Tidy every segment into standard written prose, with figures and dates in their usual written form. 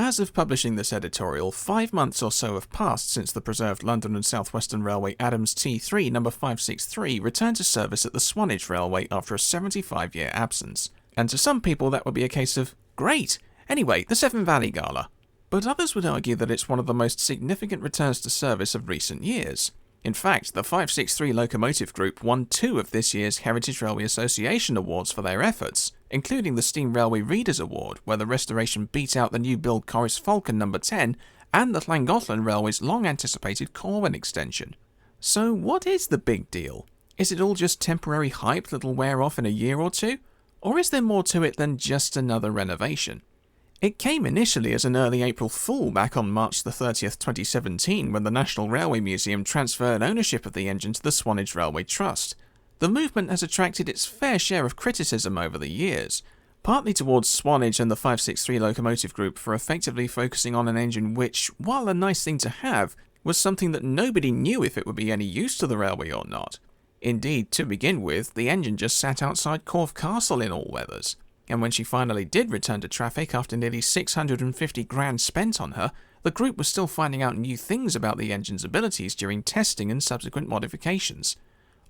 As of publishing this editorial, 5 months or so have passed since the preserved London and South Western Railway Adams T3 number 563 returned to service at the Swanage Railway after a 75-year absence. And to some people that would be a case of, great! Anyway, the Severn Valley Gala. But others would argue that it's one of the most significant returns to service of recent years. In fact, the 563 Locomotive Group won 2 of this year's Heritage Railway Association awards for their efforts, including the Steam Railway Readers Award, where the restoration beat out the new build Corris Falcon No. 10 and the Llangollen Railway's long-anticipated Corwin extension. So what is the big deal? Is it all just temporary hype that'll wear off in a year or two? Or is there more to it than just another renovation? It came initially as an early April Fool back on March the 30th, 2017, when the National Railway Museum transferred ownership of the engine to the Swanage Railway Trust. The movement has attracted its fair share of criticism over the years, partly towards Swanage and the 563 Locomotive Group for effectively focusing on an engine which, while a nice thing to have, was something that nobody knew if it would be any use to the railway or not. Indeed, to begin with, the engine just sat outside Corfe Castle in all weathers. And when she finally did return to traffic after nearly 650 grand spent on her, the group was still finding out new things about the engine's abilities during testing and subsequent modifications.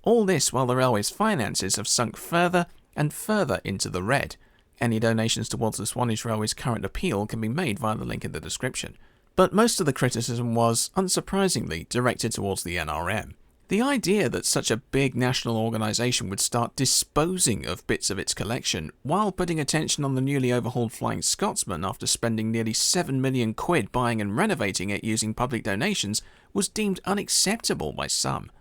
All this while the railway's finances have sunk further and further into the red. Any donations towards the Swanage Railway's current appeal can be made via the link in the description. But most of the criticism was, unsurprisingly, directed towards the NRM. The idea that such a big national organisation would start disposing of bits of its collection while putting attention on the newly overhauled Flying Scotsman after spending nearly £7 million buying and renovating it using public donations was deemed unacceptable by some.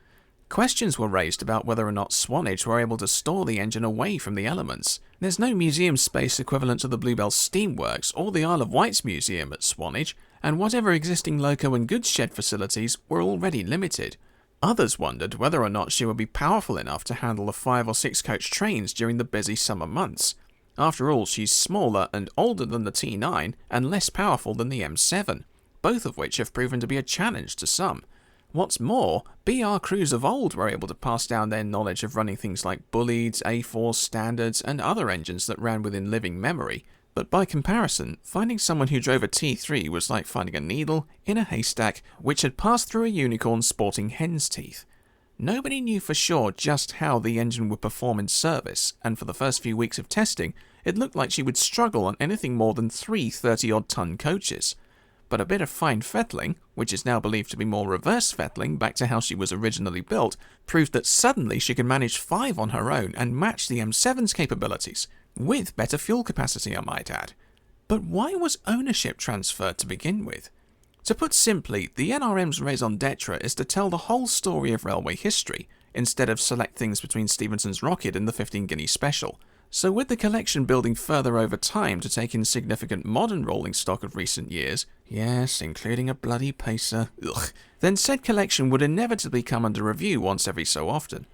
Questions were raised about whether or not Swanage were able to store the engine away from the elements. There's no museum space equivalent to the Bluebell Steamworks or the Isle of Wight's museum at Swanage, and whatever existing loco and goods shed facilities were already limited. Others wondered whether or not she would be powerful enough to handle the 5 or 6 coach trains during the busy summer months. After all, she's smaller and older than the T9 and less powerful than the M7, both of which have proven to be a challenge to some. What's more, BR crews of old were able to pass down their knowledge of running things like Bullieds, A4s, Standards and other engines that ran within living memory, but by comparison, finding someone who drove a T3 was like finding a needle in a haystack which had passed through a unicorn sporting hen's teeth. Nobody knew for sure just how the engine would perform in service, and for the first few weeks of testing, it looked like she would struggle on anything more than 3 30-odd ton coaches. But a bit of fine fettling, which is now believed to be more reverse fettling back to how she was originally built, proved that suddenly she could manage 5 on her own and match the M7's capabilities. With better fuel capacity, I might add. But why was ownership transferred to begin with? To put simply, the NRM's raison d'etre is to tell the whole story of railway history, instead of select things between Stephenson's Rocket and the 15 Guinea Special. So with the collection building further over time to take in significant modern rolling stock of recent years, yes, including a bloody pacer, then said collection would inevitably come under review once every so often.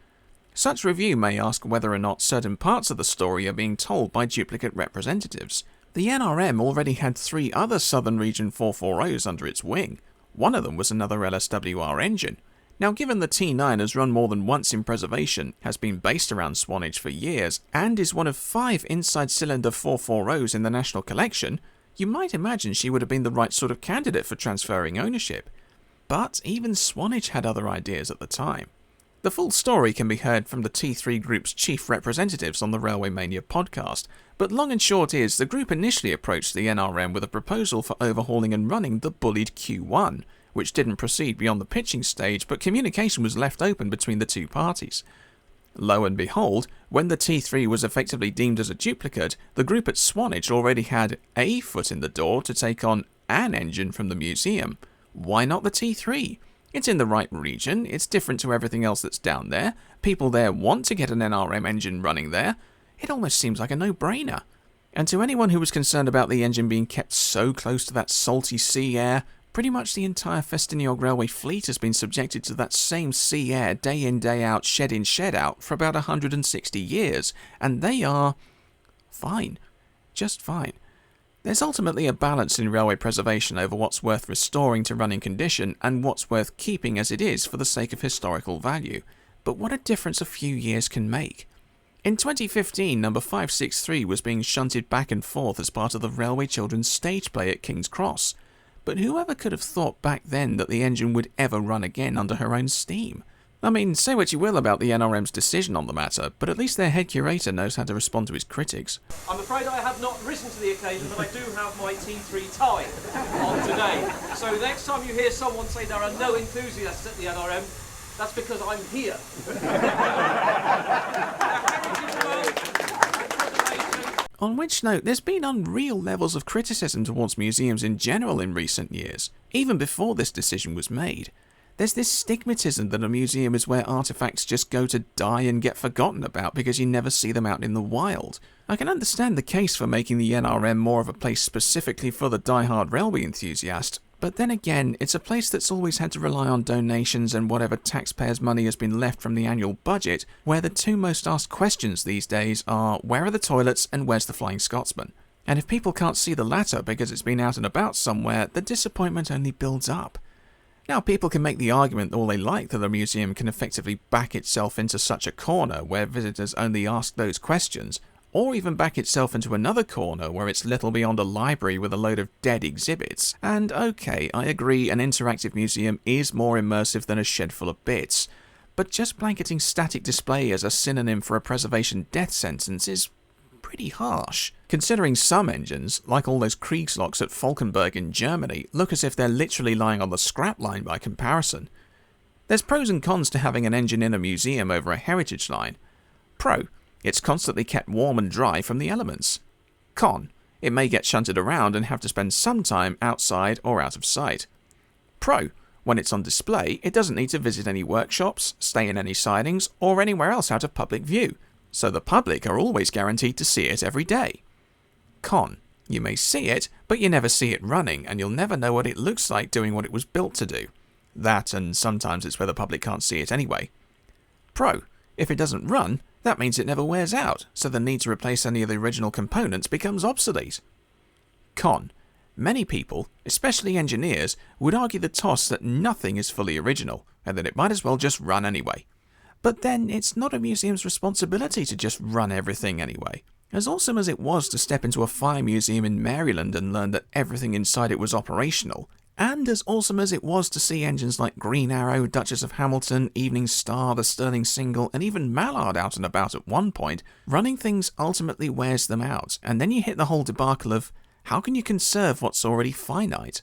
Such review may ask whether or not certain parts of the story are being told by duplicate representatives. The NRM already had 3 other Southern Region 440s under its wing. One of them was another LSWR engine. Now, given the T9 has run more than once in preservation, has been based around Swanage for years, and is one of 5 inside-cylinder 440s in the National Collection, you might imagine she would have been the right sort of candidate for transferring ownership. But even Swanage had other ideas at the time. The full story can be heard from the T3 Group's chief representatives on the Railway Mania podcast, but long and short is, the group initially approached the NRM with a proposal for overhauling and running the bullied Q1, which didn't proceed beyond the pitching stage, but communication was left open between the two parties. Lo and behold, when the T3 was effectively deemed as a duplicate, the group at Swanage already had a foot in the door to take on an engine from the museum. Why not the T3? It's in the right region, it's different to everything else that's down there, people there want to get an NRM engine running there. It almost seems like a no-brainer. And to anyone who was concerned about the engine being kept so close to that salty sea air, pretty much the entire Festiniog Railway fleet has been subjected to that same sea air day in, day out, shed in, shed out for about 160 years, and they are fine. Just fine. There's ultimately a balance in railway preservation over what's worth restoring to running condition and what's worth keeping as it is for the sake of historical value. But what a difference a few years can make. In 2015, number 563 was being shunted back and forth as part of the Railway Children's stage play at King's Cross. But whoever could have thought back then that the engine would ever run again under her own steam? I mean, say what you will about the NRM's decision on the matter, but at least their head curator knows how to respond to his critics. I'm afraid I have not risen to the occasion, but I do have my T3 tie on today. So next time you hear someone say there are no enthusiasts at the NRM, that's because I'm here. On which note, there's been unreal levels of criticism towards museums in general in recent years, even before this decision was made. There's this stigmatism that a museum is where artifacts just go to die and get forgotten about because you never see them out in the wild. I can understand the case for making the NRM more of a place specifically for the die-hard railway enthusiast, but then again, it's a place that's always had to rely on donations and whatever taxpayers' money has been left from the annual budget, where the two most asked questions these days are, where are the toilets and where's the Flying Scotsman? And if people can't see the latter because it's been out and about somewhere, the disappointment only builds up. Now, people can make the argument all they like that a museum can effectively back itself into such a corner where visitors only ask those questions, or even back itself into another corner where it's little beyond a library with a load of dead exhibits. And okay, I agree, an interactive museum is more immersive than a shed full of bits, but just blanketing static display as a synonym for a preservation death sentence is pretty harsh, considering some engines, like all those Kriegslocks at Falkenberg in Germany, look as if they're literally lying on the scrap line by comparison. There's pros and cons to having an engine in a museum over a heritage line. Pro, it's constantly kept warm and dry from the elements. Con, it may get shunted around and have to spend some time outside or out of sight. Pro, when it's on display, it doesn't need to visit any workshops, stay in any sidings, or anywhere else out of public view, so the public are always guaranteed to see it every day. Con, you may see it, but you never see it running, and you'll never know what it looks like doing what it was built to do. That, and sometimes it's where the public can't see it anyway. Pro, if it doesn't run, that means it never wears out, so the need to replace any of the original components becomes obsolete. Con, many people, especially engineers, would argue the toss that nothing is fully original, and that it might as well just run anyway. But then, it's not a museum's responsibility to just run everything anyway. As awesome as it was to step into a fire museum in Maryland and learn that everything inside it was operational, and as awesome as it was to see engines like Green Arrow, Duchess of Hamilton, Evening Star, the Stirling Single, and even Mallard out and about at one point, running things ultimately wears them out, and then you hit the whole debacle of, how can you conserve what's already finite?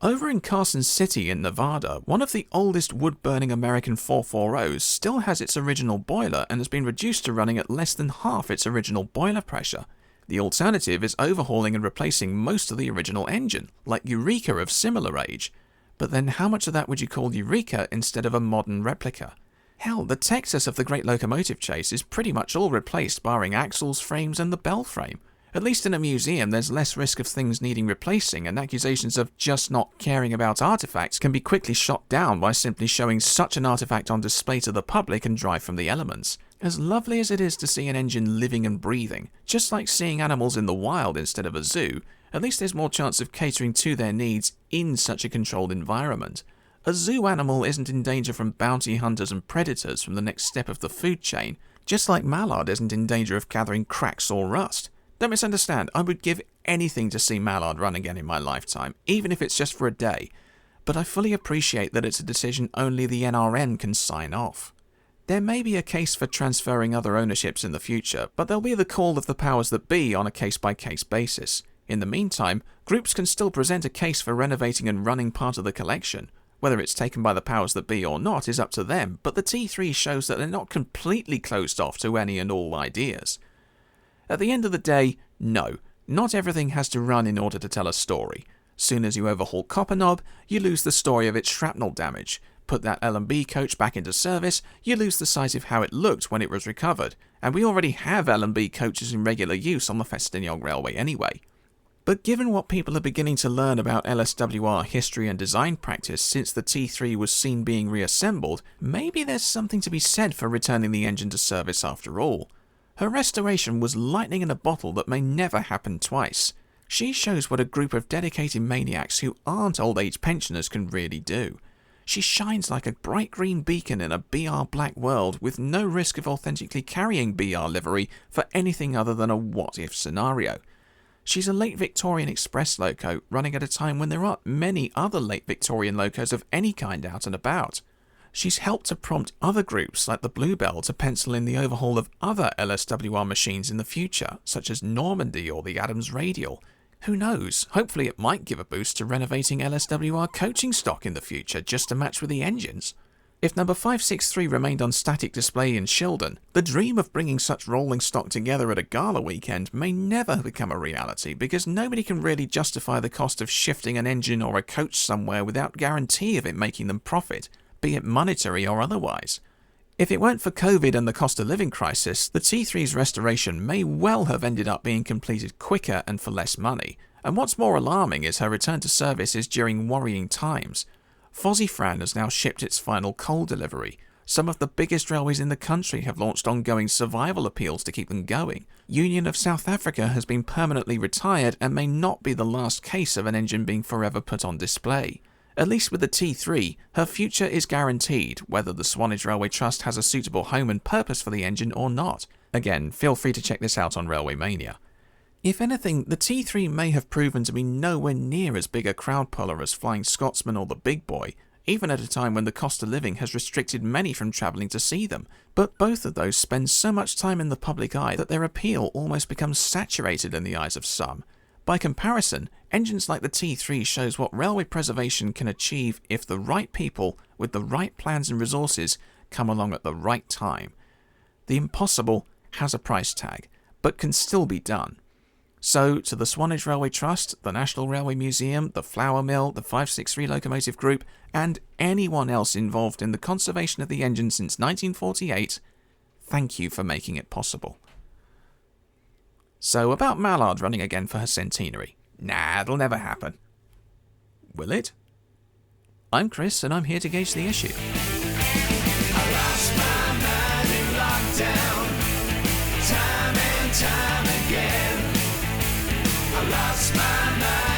Over in Carson City in Nevada, one of the oldest wood-burning American 440s still has its original boiler and has been reduced to running at less than half its original boiler pressure. The alternative is overhauling and replacing most of the original engine, like Eureka of similar age. But then how much of that would you call Eureka instead of a modern replica? Hell, the Texas of the Great Locomotive Chase is pretty much all replaced barring axles, frames and the bell frame. At least in a museum, there's less risk of things needing replacing, and accusations of just not caring about artifacts can be quickly shot down by simply showing such an artifact on display to the public and drive from the elements. As lovely as it is to see an engine living and breathing, just like seeing animals in the wild instead of a zoo, at least there's more chance of catering to their needs in such a controlled environment. A zoo animal isn't in danger from bounty hunters and predators from the next step of the food chain, just like Mallard isn't in danger of gathering cracks or rust. Don't misunderstand, I would give anything to see Mallard run again in my lifetime, even if it's just for a day. But I fully appreciate that it's a decision only the NRM can sign off. There may be a case for transferring other ownerships in the future, but there'll be the call of the powers that be on a case-by-case basis. In the meantime, groups can still present a case for renovating and running part of the collection. Whether it's taken by the powers that be or not is up to them, but the T3 shows that they're not completely closed off to any and all ideas. At the end of the day, no, not everything has to run in order to tell a story. Soon as you overhaul Copper Knob, you lose the story of its shrapnel damage. Put that L&B coach back into service, you lose the sight of how it looked when it was recovered, and we already have L&B coaches in regular use on the Festiniog Railway anyway. But given what people are beginning to learn about LSWR history and design practice since the T3 was seen being reassembled, maybe there's something to be said for returning the engine to service after all. Her restoration was lightning in a bottle that may never happen twice. She shows what a group of dedicated maniacs who aren't old age pensioners can really do. She shines like a bright green beacon in a BR black world with no risk of authentically carrying BR livery for anything other than a what-if scenario. She's a late Victorian express loco running at a time when there aren't many other late Victorian locos of any kind out and about. She's helped to prompt other groups like the Bluebell to pencil in the overhaul of other LSWR machines in the future, such as Normandy or the Adams Radial. Who knows, hopefully it might give a boost to renovating LSWR coaching stock in the future just to match with the engines. If number 563 remained on static display in Shildon, the dream of bringing such rolling stock together at a gala weekend may never become a reality because nobody can really justify the cost of shifting an engine or a coach somewhere without guarantee of it making them profit, be it monetary or otherwise. If it weren't for COVID and the cost of living crisis, the T3's restoration may well have ended up being completed quicker and for less money, and what's more alarming is her return to service is during worrying times. Fran has now shipped its final coal delivery. Some of the biggest railways in the country have launched ongoing survival appeals to keep them going. Union of South Africa has been permanently retired and may not be the last case of an engine being forever put on display. At least with the T3, her future is guaranteed, whether the Swanage Railway Trust has a suitable home and purpose for the engine or not. Again, feel free to check this out on Railway Mania. If anything, the T3 may have proven to be nowhere near as big a crowd puller as Flying Scotsman or the Big Boy, even at a time when the cost of living has restricted many from travelling to see them. But both of those spend so much time in the public eye that their appeal almost becomes saturated in the eyes of some. By comparison, engines like the T3 shows what railway preservation can achieve if the right people with the right plans and resources come along at the right time. The impossible has a price tag, but can still be done. So, to the Swanage Railway Trust, the National Railway Museum, the Flour Mill, the 563 Locomotive Group, and anyone else involved in the conservation of the engine since 1948, thank you for making it possible. So, about Mallard running again for her centenary. Nah, it'll never happen. Will it? I'm Chris, and I'm here to gauge the issue. I lost my mind in lockdown, time and time again. I lost my mind.